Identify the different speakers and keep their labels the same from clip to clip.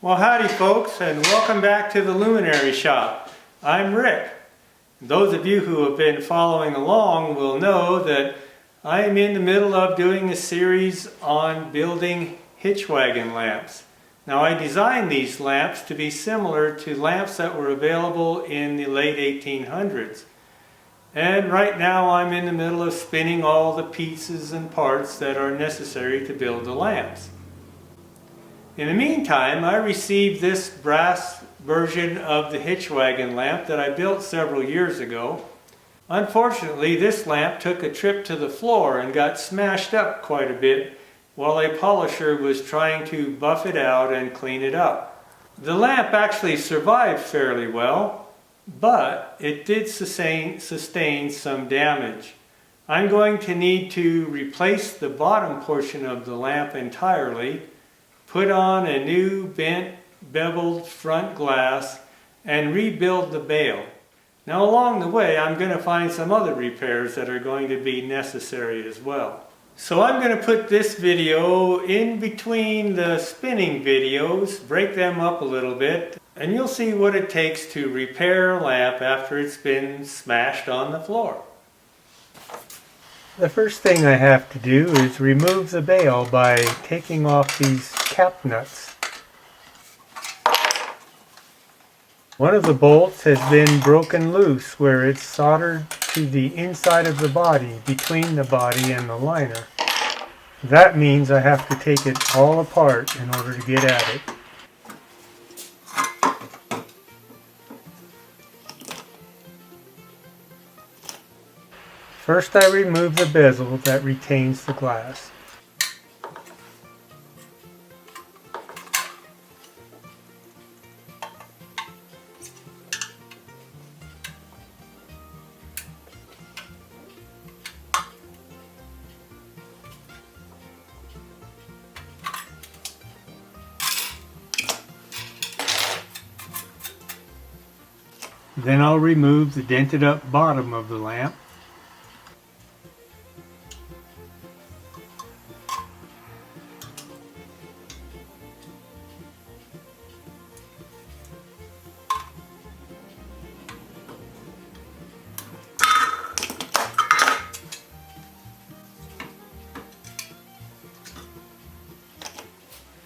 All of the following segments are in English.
Speaker 1: Well, howdy folks, and welcome back to the Luminary Shop. I'm Rick. Those of you who have been following along will know that I am in the middle of doing a series on building Hitch Wagon lamps. Now, I designed these lamps to be similar to lamps that were available in the late 1800s. And right now I'm in the middle of spinning all the pieces and parts that are necessary to build the lamps. In the meantime, I received this brass version of the Hitch Wagon lamp that I built several years ago. Unfortunately, this lamp took a trip to the floor and got smashed up quite a bit while a polisher was trying to buff it out and clean it up. The lamp actually survived fairly well, but it did sustain some damage. I'm going to need to replace the bottom portion of the lamp entirely, put on a new bent beveled front glass, and rebuild the bail. Now along the way I'm going to find some other repairs that are going to be necessary as well. So I'm going to put this video in between the spinning videos, break them up a little bit, and you'll see what it takes to repair a lamp after it's been smashed on the floor. The first thing I have to do is remove the bail by taking off these cap nuts. One of the bolts has been broken loose where it's soldered to the inside of the body, between the body and the liner. That means I have to take it all apart in order to get at it. First I remove the bezel that retains the glass. Then I'll remove the dented up bottom of the lamp.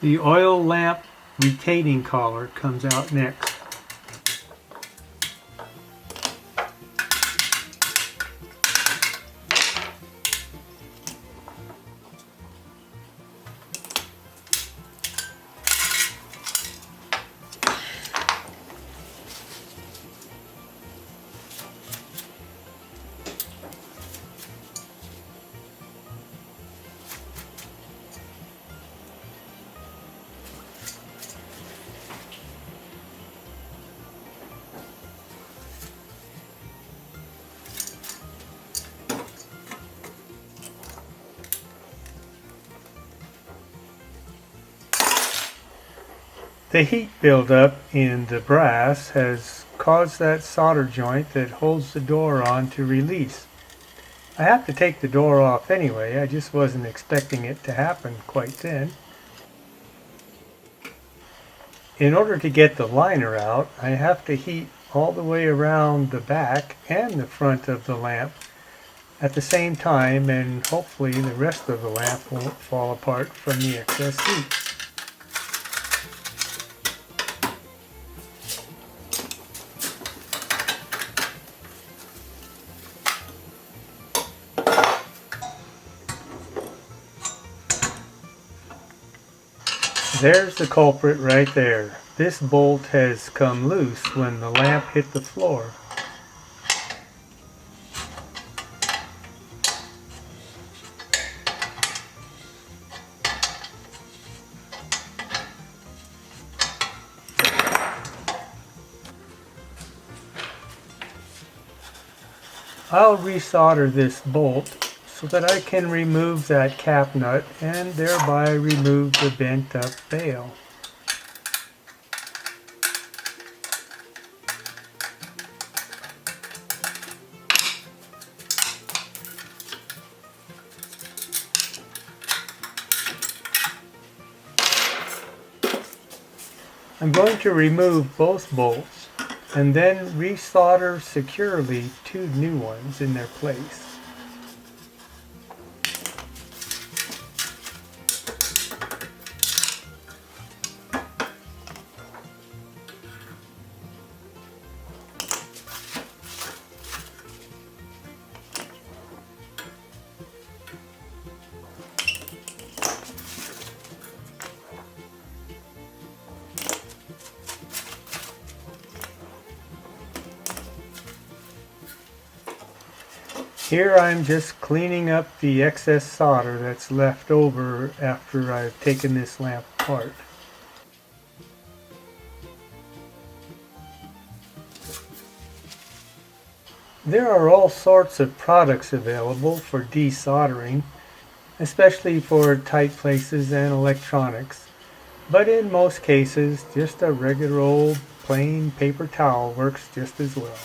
Speaker 1: The oil lamp retaining collar comes out next. The heat buildup in the brass has caused that solder joint that holds the door on to release. I have to take the door off anyway, I just wasn't expecting it to happen quite then. In order to get the liner out, I have to heat all the way around the back and the front of the lamp at the same time, and hopefully the rest of the lamp won't fall apart from the excess heat. There's the culprit right there. This bolt has come loose when the lamp hit the floor. I'll resolder this bolt so that I can remove that cap nut and thereby remove the bent up bail. I'm going to remove both bolts and then resolder securely 2 new ones in their place. Here I'm just cleaning up the excess solder that's left over after I've taken this lamp apart. There are all sorts of products available for desoldering, especially for tight places and electronics, but in most cases just a regular old plain paper towel works just as well.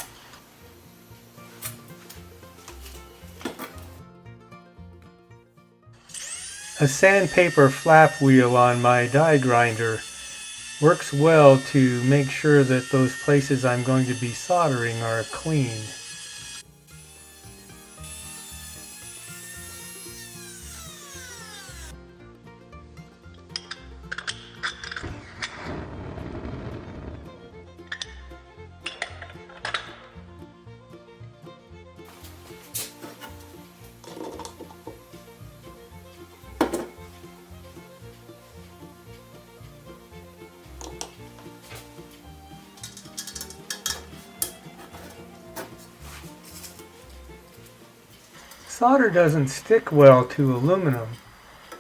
Speaker 1: A sandpaper flap wheel on my die grinder works well to make sure that those places I'm going to be soldering are clean. Solder doesn't stick well to aluminum,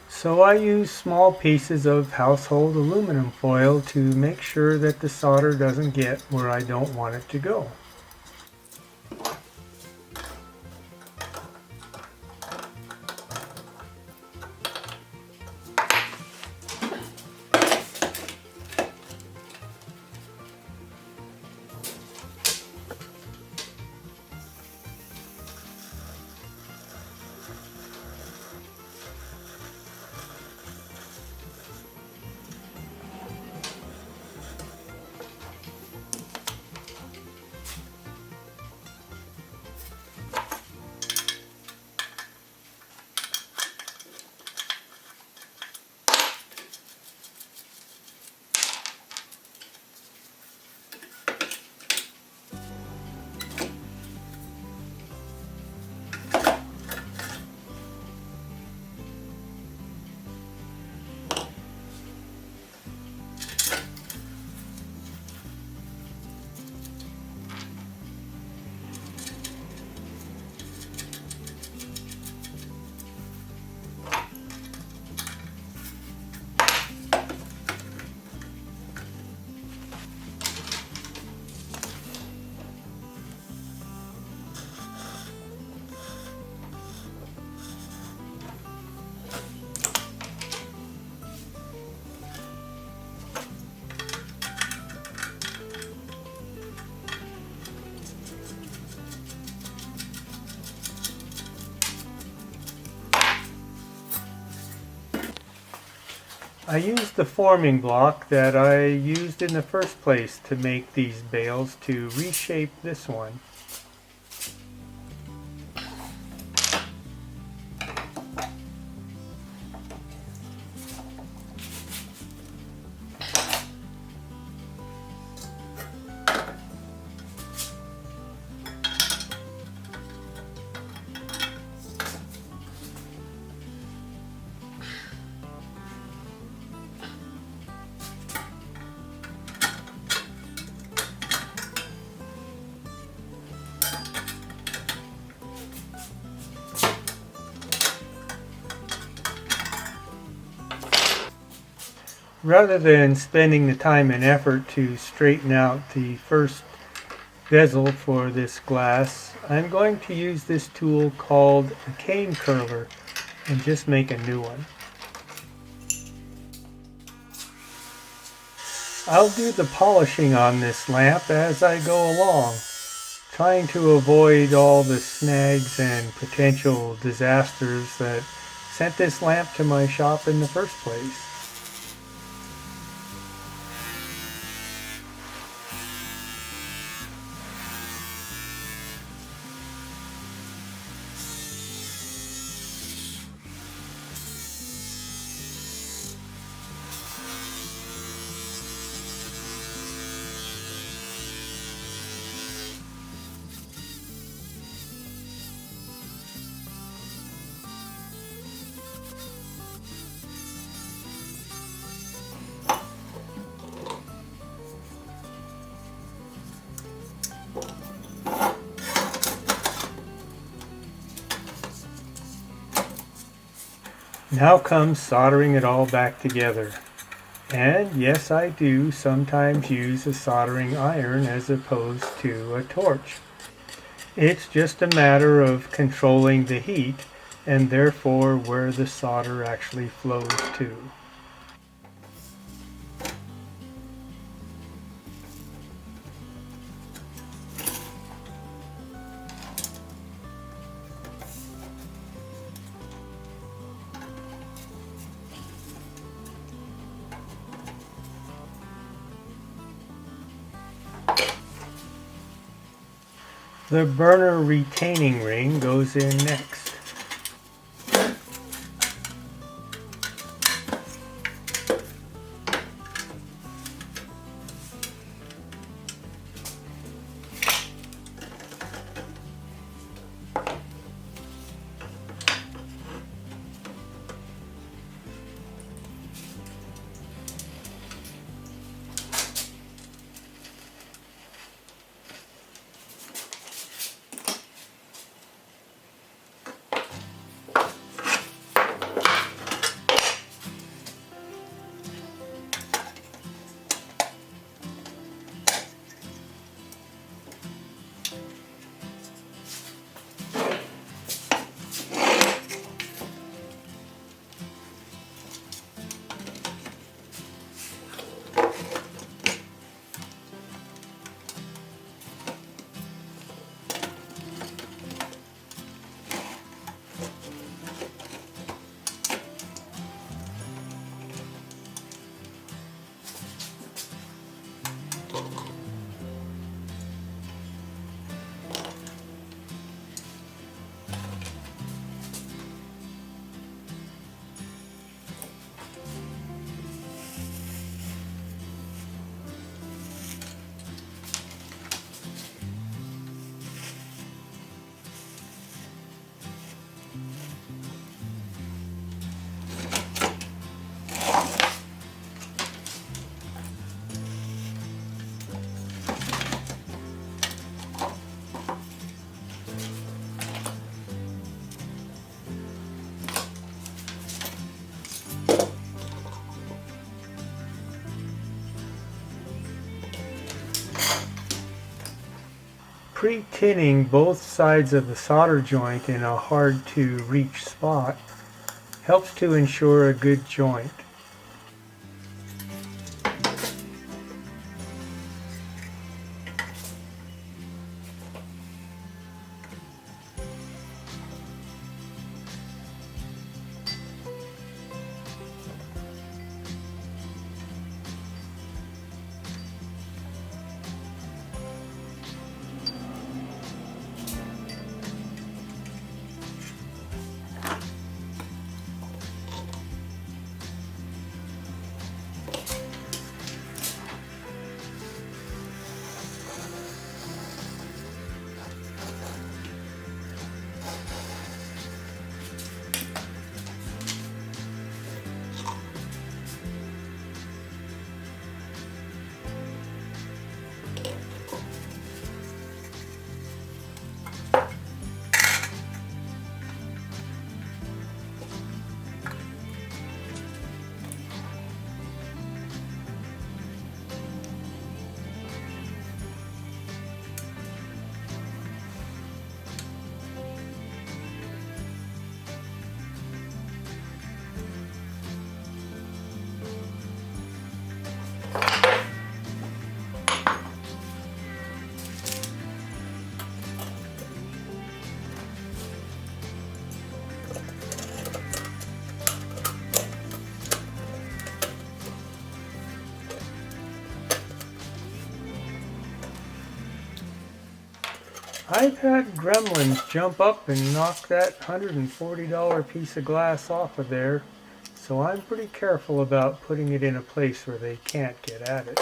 Speaker 1: so I use small pieces of household aluminum foil to make sure that the solder doesn't get where I don't want it to go. I used the forming block that I used in the first place to make these bales to reshape this one. Rather than spending the time and effort to straighten out the first bezel for this glass, I'm going to use this tool called a cane curler and just make a new one. I'll do the polishing on this lamp as I go along, trying to avoid all the snags and potential disasters that sent this lamp to my shop in the first place. Now comes soldering it all back together. And yes, I do sometimes use a soldering iron as opposed to a torch. It's just a matter of controlling the heat and therefore where the solder actually flows to. The burner retaining ring goes in next. Pre-tinning both sides of the solder joint in a hard-to-reach spot helps to ensure a good joint. I've had gremlins jump up and knock that $140 piece of glass off of there, so I'm pretty careful about putting it in a place where they can't get at it.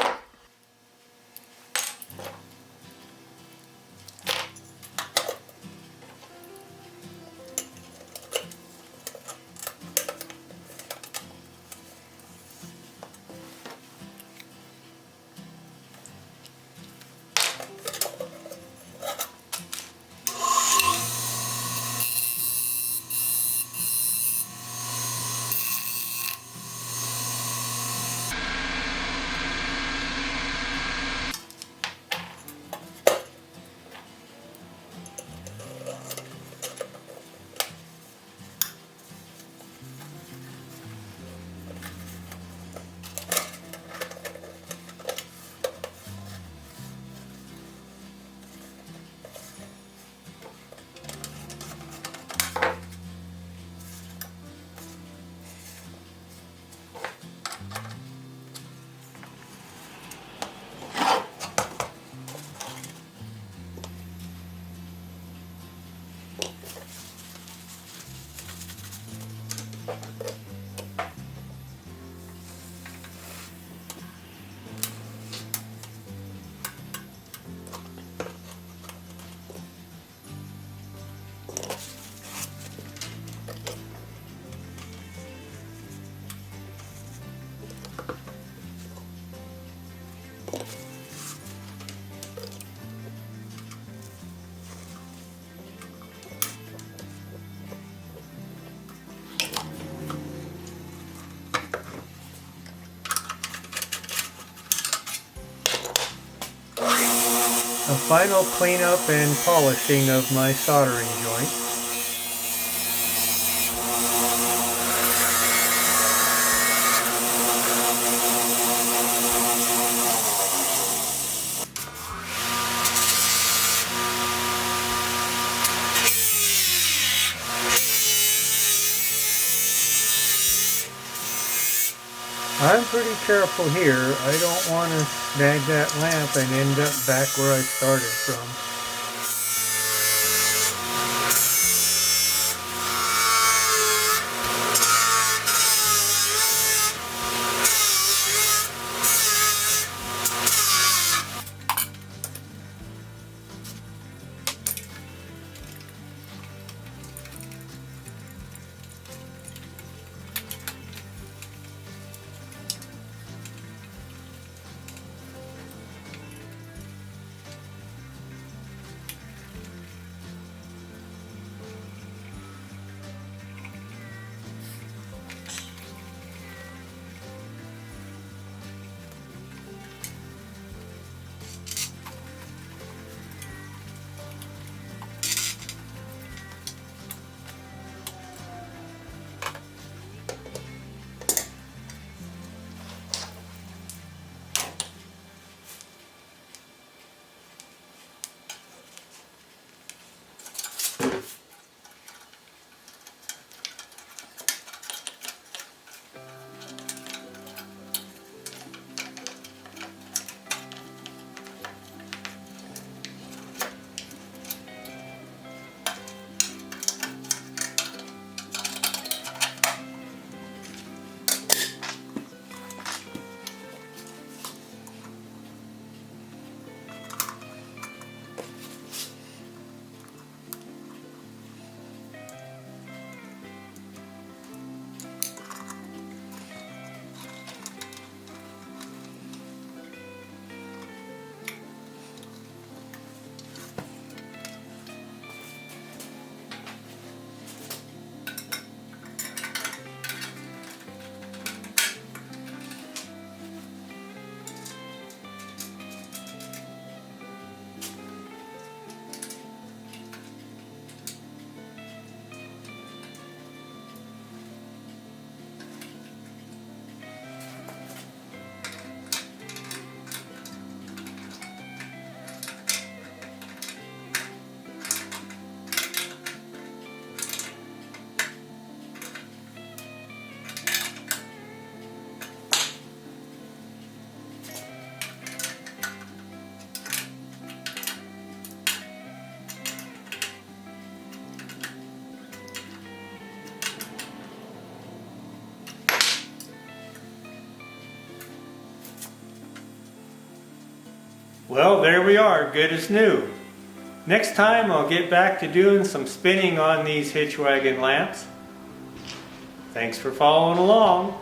Speaker 1: final cleanup and polishing of my soldering joint. I'm pretty careful here. I don't want to snag that lamp and end up back where I started from. Well, there we are, good as new. Next time I'll get back to doing some spinning on these Hitch Wagon lamps. Thanks for following along.